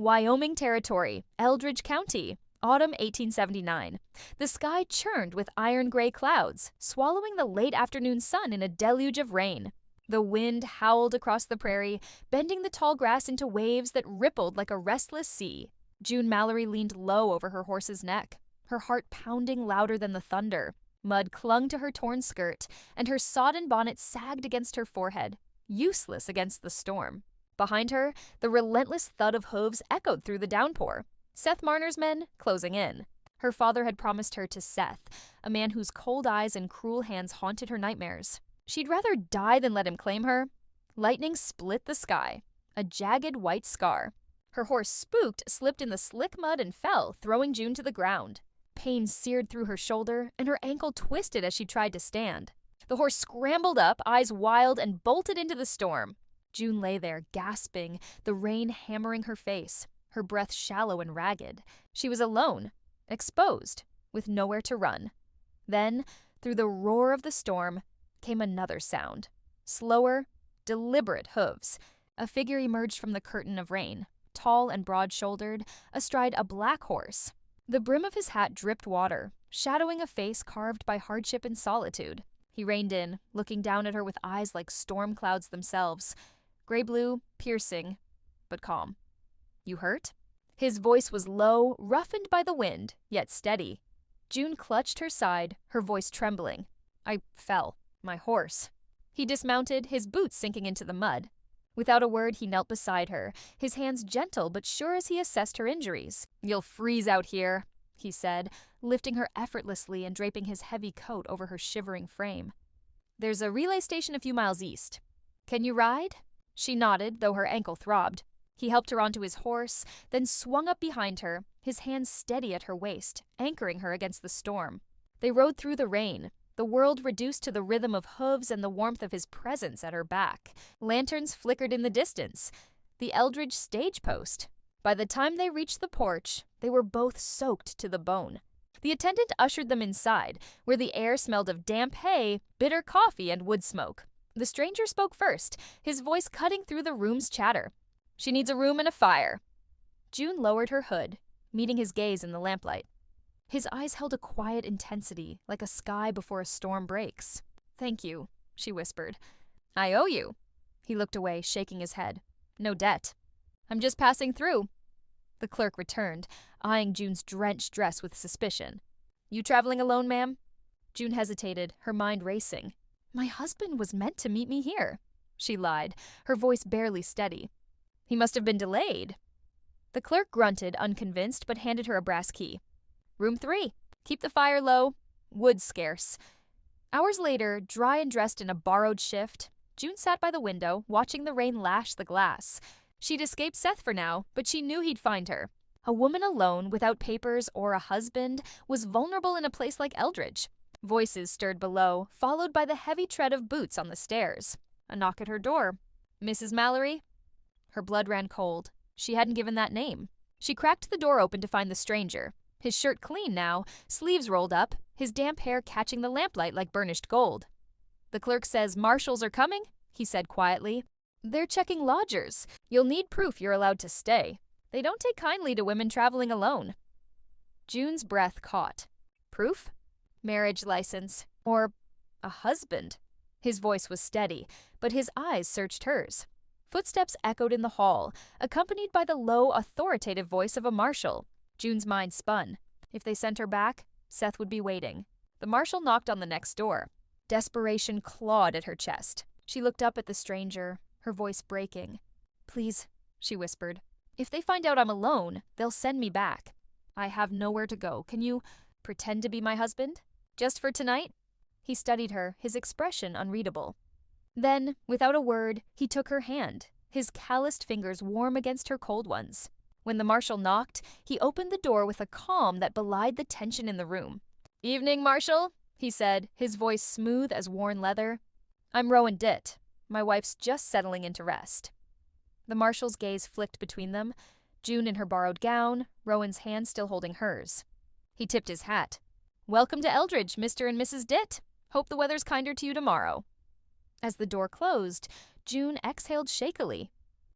Wyoming Territory, Eldridge County, autumn 1879. The sky churned with iron-gray clouds, swallowing the late afternoon sun in a deluge of rain. The wind howled across the prairie, bending the tall grass into waves that rippled like a restless sea. June Mallory leaned low over her horse's neck, her heart pounding louder than the thunder. Mud clung to her torn skirt, and her sodden bonnet sagged against her forehead, useless against the storm. Behind her, the relentless thud of hooves echoed through the downpour. Seth Marner's men closing in. Her father had promised her to Seth, a man whose cold eyes and cruel hands haunted her nightmares. She'd rather die than let him claim her. Lightning split the sky, a jagged white scar. Her horse, spooked, slipped in the slick mud and fell, throwing June to the ground. Pain seared through her shoulder, and her ankle twisted as she tried to stand. The horse scrambled up, eyes wild, and bolted into the storm. June lay there, gasping, the rain hammering her face, her breath shallow and ragged. She was alone, exposed, with nowhere to run. Then, through the roar of the storm, came another sound. Slower, deliberate hooves. A figure emerged from the curtain of rain, tall and broad-shouldered, astride a black horse. The brim of his hat dripped water, shadowing a face carved by hardship and solitude. He reined in, looking down at her with eyes like storm clouds themselves. Gray-blue, piercing, but calm. "You hurt?" His voice was low, roughened by the wind, yet steady. June clutched her side, her voice trembling. "I fell. My horse." He dismounted, his boots sinking into the mud. Without a word, he knelt beside her, his hands gentle but sure as he assessed her injuries. "You'll freeze out here," he said, lifting her effortlessly and draping his heavy coat over her shivering frame. "There's a relay station a few miles east. Can you ride?" She nodded, though her ankle throbbed. He helped her onto his horse, then swung up behind her, his hands steady at her waist, anchoring her against the storm. They rode through the rain, the world reduced to the rhythm of hooves and the warmth of his presence at her back. Lanterns flickered in the distance. The Eldridge stage post. By the time they reached the porch, they were both soaked to the bone. The attendant ushered them inside, where the air smelled of damp hay, bitter coffee, and wood smoke. The stranger spoke first, his voice cutting through the room's chatter. "She needs a room and a fire." June lowered her hood, meeting his gaze in the lamplight. His eyes held a quiet intensity, like a sky before a storm breaks. "Thank you," she whispered. "I owe you." He looked away, shaking his head. "No debt. I'm just passing through." The clerk returned, eyeing June's drenched dress with suspicion. "You traveling alone, ma'am?" June hesitated, her mind racing. "My husband was meant to meet me here," she lied, her voice barely steady. "He must have been delayed." The clerk grunted, unconvinced, but handed her a brass key. "Room 3. Keep the fire low. Wood scarce." Hours later, dry and dressed in a borrowed shift, June sat by the window, watching the rain lash the glass. She'd escaped Seth for now, but she knew he'd find her. A woman alone, without papers or a husband, was vulnerable in a place like Eldridge. Voices stirred below, followed by the heavy tread of boots on the stairs. A knock at her door. "Mrs. Mallory?" Her blood ran cold. She hadn't given that name. She cracked the door open to find the stranger. His shirt clean now, sleeves rolled up, his damp hair catching the lamplight like burnished gold. "The clerk says marshals are coming," he said quietly. "They're checking lodgers. You'll need proof you're allowed to stay. They don't take kindly to women traveling alone." June's breath caught. Proof? Marriage license. Or a husband. His voice was steady, but his eyes searched hers. Footsteps echoed in the hall, accompanied by the low, authoritative voice of a marshal. June's mind spun. If they sent her back, Seth would be waiting. The marshal knocked on the next door. Desperation clawed at her chest. She looked up at the stranger, her voice breaking. "Please," she whispered. "If they find out I'm alone, they'll send me back. I have nowhere to go. Can you pretend to be my husband? Just for tonight?" He studied her, his expression unreadable. Then, without a word, he took her hand, his calloused fingers warm against her cold ones. When the marshal knocked, he opened the door with a calm that belied the tension in the room. "Evening, Marshal," he said, his voice smooth as worn leather. "I'm Rowan Ditt. My wife's just settling into rest." The marshal's gaze flicked between them, June in her borrowed gown, Rowan's hand still holding hers. He tipped his hat. "Welcome to Eldridge, Mr. and Mrs. Ditt. Hope the weather's kinder to you tomorrow." As the door closed, June exhaled shakily.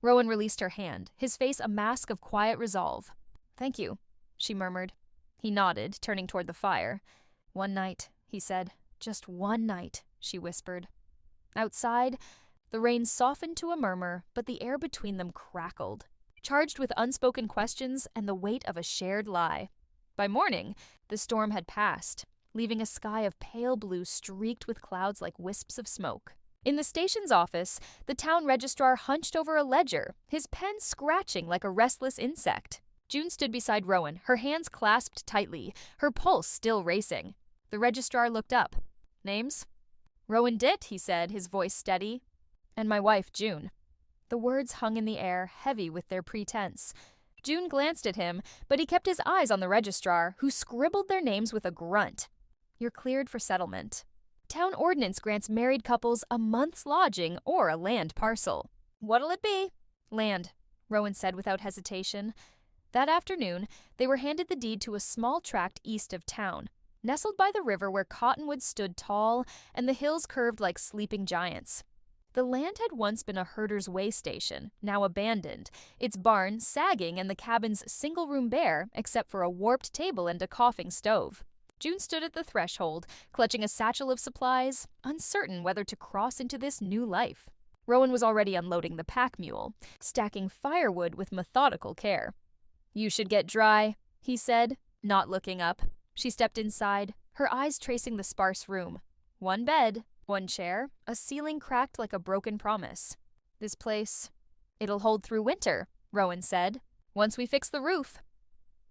Rowan released her hand, his face a mask of quiet resolve. "Thank you," she murmured. He nodded, turning toward the fire. "One night," he said. "Just one night," she whispered. Outside, the rain softened to a murmur, but the air between them crackled, charged with unspoken questions and the weight of a shared lie. By morning, the storm had passed, leaving a sky of pale blue streaked with clouds like wisps of smoke. In the station's office, the town registrar hunched over a ledger, his pen scratching like a restless insect. June stood beside Rowan, her hands clasped tightly, her pulse still racing. The registrar looked up. "Names?" "Rowan Ditt," he said, his voice steady. "And my wife, June." The words hung in the air, heavy with their pretense. June glanced at him, but he kept his eyes on the registrar, who scribbled their names with a grunt. "You're cleared for settlement. Town ordinance grants married couples a month's lodging or a land parcel." "What'll it be?" "Land," Rowan said without hesitation. That afternoon, they were handed the deed to a small tract east of town, nestled by the river where cottonwoods stood tall and the hills curved like sleeping giants. The land had once been a herder's way station, now abandoned, its barn sagging and the cabin's single room bare except for a warped table and a coughing stove. June stood at the threshold, clutching a satchel of supplies, uncertain whether to cross into this new life. Rowan was already unloading the pack mule, stacking firewood with methodical care. "You should get dry," he said, not looking up. She stepped inside, her eyes tracing the sparse room. One bed, one chair, a ceiling cracked like a broken promise. "This place, it'll hold through winter," Rowan said, "once we fix the roof."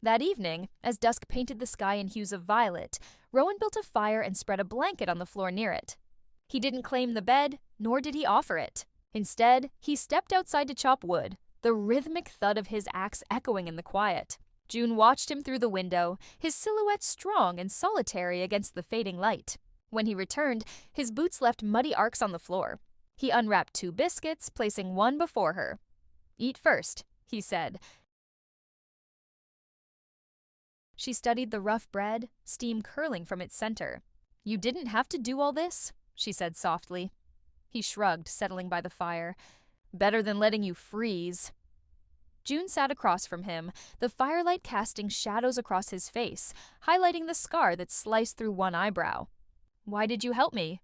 That evening, as dusk painted the sky in hues of violet, Rowan built a fire and spread a blanket on the floor near it. He didn't claim the bed, nor did he offer it. Instead, he stepped outside to chop wood, the rhythmic thud of his axe echoing in the quiet. June watched him through the window, his silhouette strong and solitary against the fading light. When he returned, his boots left muddy arcs on the floor. He unwrapped 2 biscuits, placing one before her. "Eat first," he said. She studied the rough bread, steam curling from its center. "You didn't have to do all this," she said softly. He shrugged, settling by the fire. "Better than letting you freeze." June sat across from him, the firelight casting shadows across his face, highlighting the scar that sliced through one eyebrow. "Why did you help me?"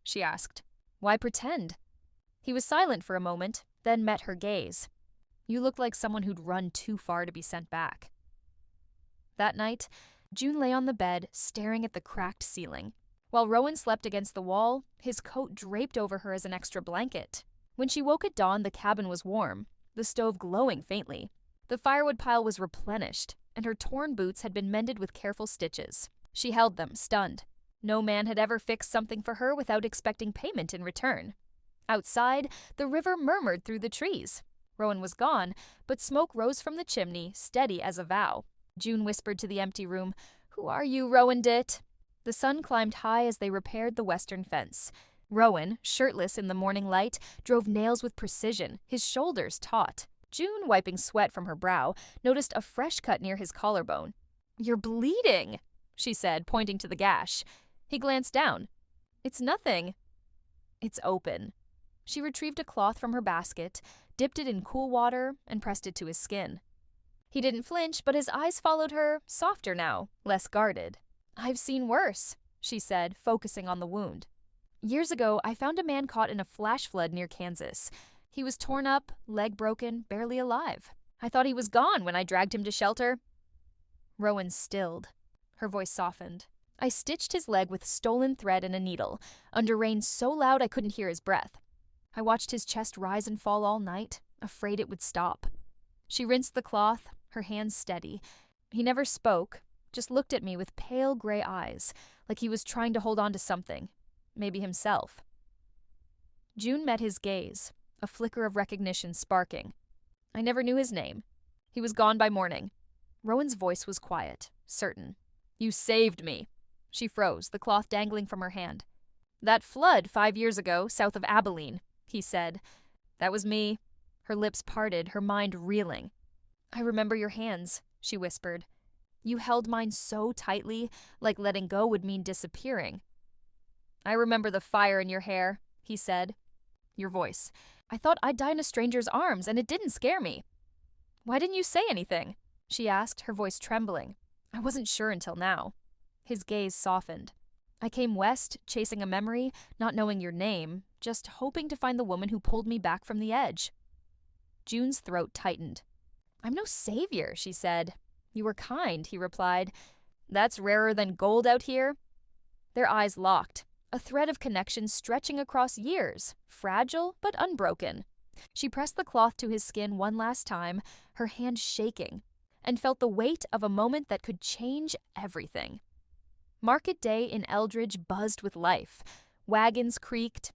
she asked. "Why pretend?" He was silent for a moment, then met her gaze. "You looked like someone who'd run too far to be sent back." That night, June lay on the bed, staring at the cracked ceiling. While Rowan slept against the wall, his coat draped over her as an extra blanket. When she woke at dawn, the cabin was warm, the stove glowing faintly. The firewood pile was replenished, and her torn boots had been mended with careful stitches. She held them, stunned. No man had ever fixed something for her without expecting payment in return. Outside, the river murmured through the trees. Rowan was gone, but smoke rose from the chimney, steady as a vow. June whispered to the empty room, "Who are you, Rowan Ditt?" The sun climbed high as they repaired the western fence. Rowan, shirtless in the morning light, drove nails with precision, his shoulders taut. June, wiping sweat from her brow, noticed a fresh cut near his collarbone. "You're bleeding," she said, pointing to the gash. He glanced down. "It's nothing." "It's open." She retrieved a cloth from her basket, dipped it in cool water, and pressed it to his skin. He didn't flinch, but his eyes followed her, softer now, less guarded. "I've seen worse," she said, focusing on the wound. "Years ago, I found a man caught in a flash flood near Kansas. He was torn up, leg broken, barely alive. I thought he was gone when I dragged him to shelter." Rowan stilled. Her voice softened. "I stitched his leg with stolen thread and a needle, under rain so loud I couldn't hear his breath. I watched his chest rise and fall all night, afraid it would stop." She rinsed the cloth, her hands steady. He never spoke, just looked at me with pale gray eyes, like he was trying to hold on to something, maybe himself. June met his gaze, a flicker of recognition sparking. "I never knew his name. He was gone by morning." Rowan's voice was quiet, certain. "You saved me." She froze, the cloth dangling from her hand. "That flood 5 years ago, south of Abilene," he said. "That was me." Her lips parted, her mind reeling. "I remember your hands," she whispered. "You held mine so tightly, like letting go would mean disappearing." "I remember the fire in your hair," he said. "Your voice. I thought I'd die in a stranger's arms, and it didn't scare me. Why didn't you say anything? She asked, her voice trembling. I wasn't sure until now. His gaze softened. I came west, chasing a memory, not knowing your name, just hoping to find the woman who pulled me back from the edge. June's throat tightened. I'm no savior, she said. You were kind, he replied. That's rarer than gold out here. Their eyes locked, a thread of connection stretching across years, fragile but unbroken. She pressed the cloth to his skin one last time, her hand shaking, and felt the weight of a moment that could change everything. Market day in Eldridge buzzed with life. Wagons creaked,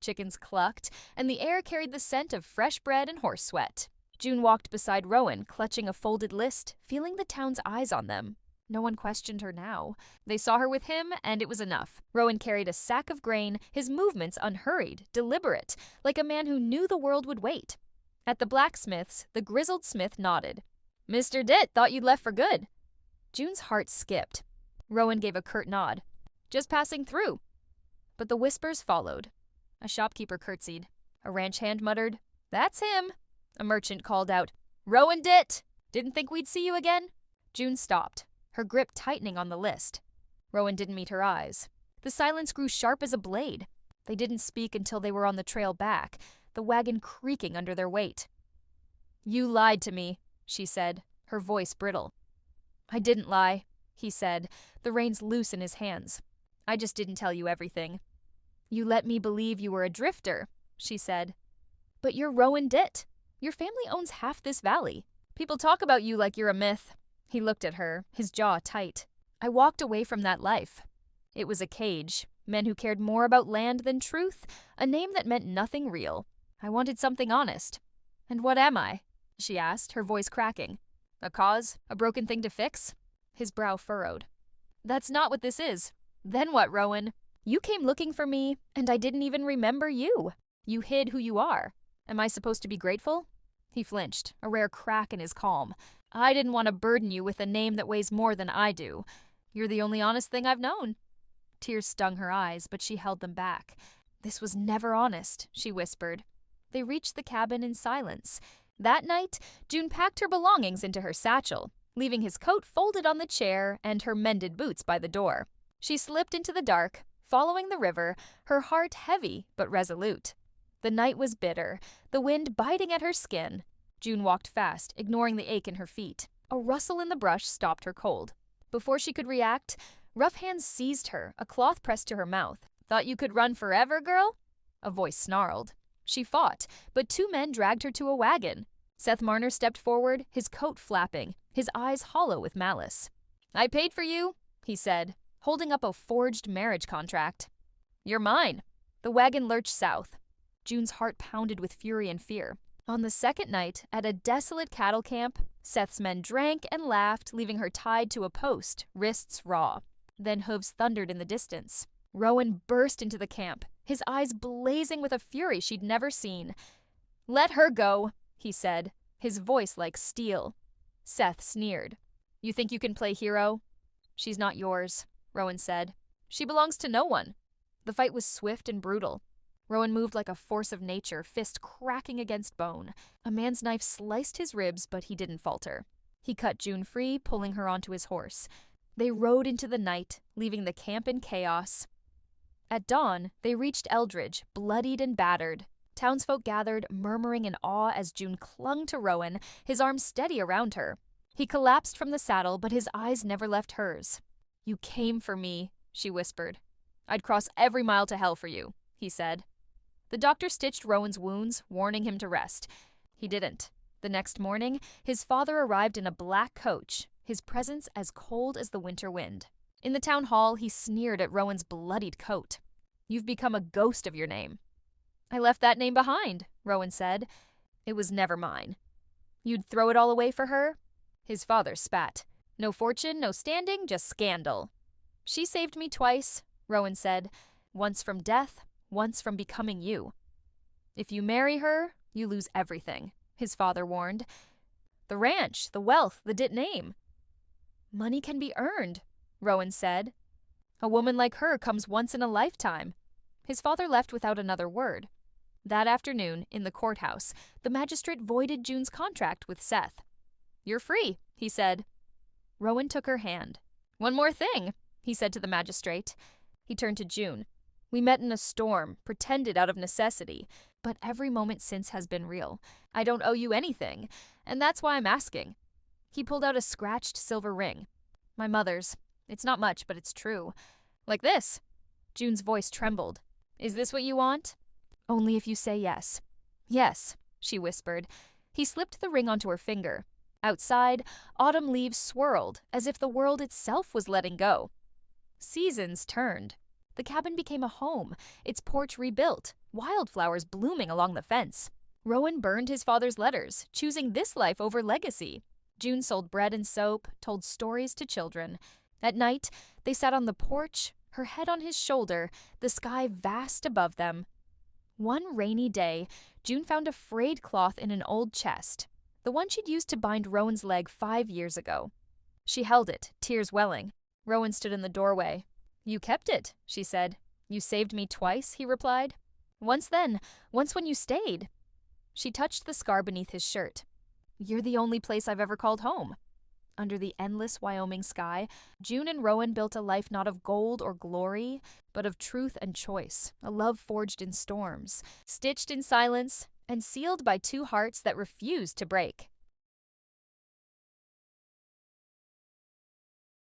chickens clucked, and the air carried the scent of fresh bread and horse sweat. June walked beside Rowan, clutching a folded list, feeling the town's eyes on them. No one questioned her now. They saw her with him, and it was enough. Rowan carried a sack of grain, his movements unhurried, deliberate, like a man who knew the world would wait. At the blacksmith's, the grizzled smith nodded. Mr. Ditt thought you'd left for good. June's heart skipped. Rowan gave a curt nod. Just passing through. But the whispers followed. A shopkeeper curtsied. A ranch hand muttered, That's him. A merchant called out, Rowan Ditt! Didn't think we'd see you again? June stopped, her grip tightening on the list. Rowan didn't meet her eyes. The silence grew sharp as a blade. They didn't speak until they were on the trail back, the wagon creaking under their weight. You lied to me, she said, her voice brittle. I didn't lie, he said, the reins loose in his hands. I just didn't tell you everything. You let me believe you were a drifter, she said. But you're Rowan Ditt. Your family owns half this valley. People talk about you like you're a myth. He looked at her, his jaw tight. I walked away from that life. It was a cage, men who cared more about land than truth, a name that meant nothing real. I wanted something honest. And what am I? She asked, her voice cracking. A cause? A broken thing to fix? His brow furrowed. That's not what this is. Then what, Rowan? You came looking for me, and I didn't even remember you. You hid who you are. Am I supposed to be grateful? He flinched, a rare crack in his calm. I didn't want to burden you with a name that weighs more than I do. You're the only honest thing I've known. Tears stung her eyes, but she held them back. This was never honest, she whispered. They reached the cabin in silence. That night, June packed her belongings into her satchel, leaving his coat folded on the chair and her mended boots by the door. She slipped into the dark, following the river, her heart heavy but resolute. The night was bitter, the wind biting at her skin. June walked fast, ignoring the ache in her feet. A rustle in the brush stopped her cold. Before she could react, rough hands seized her, a cloth pressed to her mouth. Thought you could run forever, girl? A voice snarled. She fought, but two men dragged her to a wagon. Seth Marner stepped forward, his coat flapping, his eyes hollow with malice. I paid for you, he said, holding up a forged marriage contract. You're mine. The wagon lurched south. June's heart pounded with fury and fear. On the second night, at a desolate cattle camp, Seth's men drank and laughed, leaving her tied to a post, wrists raw. Then hooves thundered in the distance. Rowan burst into the camp, his eyes blazing with a fury she'd never seen. Let her go, he said, his voice like steel. Seth sneered. You think you can play hero? She's not yours, Rowan said. She belongs to no one. The fight was swift and brutal. Rowan moved like a force of nature, fist cracking against bone. A man's knife sliced his ribs, but he didn't falter. He cut June free, pulling her onto his horse. They rode into the night, leaving the camp in chaos. At dawn, they reached Eldridge, bloodied and battered. Townsfolk gathered, murmuring in awe as June clung to Rowan, his arms steady around her. He collapsed from the saddle, but his eyes never left hers. You came for me, she whispered. I'd cross every mile to hell for you, he said. The doctor stitched Rowan's wounds, warning him to rest. He didn't. The next morning, his father arrived in a black coach, his presence as cold as the winter wind. In the town hall, he sneered at Rowan's bloodied coat. You've become a ghost of your name. I left that name behind, Rowan said. It was never mine. You'd throw it all away for her? His father spat. No fortune, no standing, just scandal. She saved me twice, Rowan said. Once from death, once from becoming you. If you marry her, you lose everything, his father warned. The ranch, the wealth, the Ditt name. Money can be earned, Rowan said. A woman like her comes once in a lifetime. His father left without another word. That afternoon, in the courthouse, the magistrate voided June's contract with Seth. "You're free," he said. Rowan took her hand. "One more thing," he said to the magistrate. He turned to June. "We met in a storm, pretended out of necessity, but every moment since has been real. I don't owe you anything, and that's why I'm asking." He pulled out a scratched silver ring. "My mother's. It's not much, but it's true. Like this." June's voice trembled. "Is this what you want?" "Only if you say yes." "Yes," she whispered. He slipped the ring onto her finger. Outside, autumn leaves swirled, as if the world itself was letting go. Seasons turned. The cabin became a home, its porch rebuilt, wildflowers blooming along the fence. Rowan burned his father's letters, choosing this life over legacy. June sold bread and soap, told stories to children. At night, they sat on the porch, her head on his shoulder, the sky vast above them. One rainy day, June found a frayed cloth in an old chest, the one she'd used to bind Rowan's leg 5 years ago. She held it, tears welling. Rowan stood in the doorway. "You kept it," she said. "You saved me twice," he replied. "Once then, once when you stayed." She touched the scar beneath his shirt. "You're the only place I've ever called home." Under the endless Wyoming sky, June and Rowan built a life not of gold or glory, but of truth and choice, a love forged in storms, stitched in silence, and sealed by two hearts that refused to break.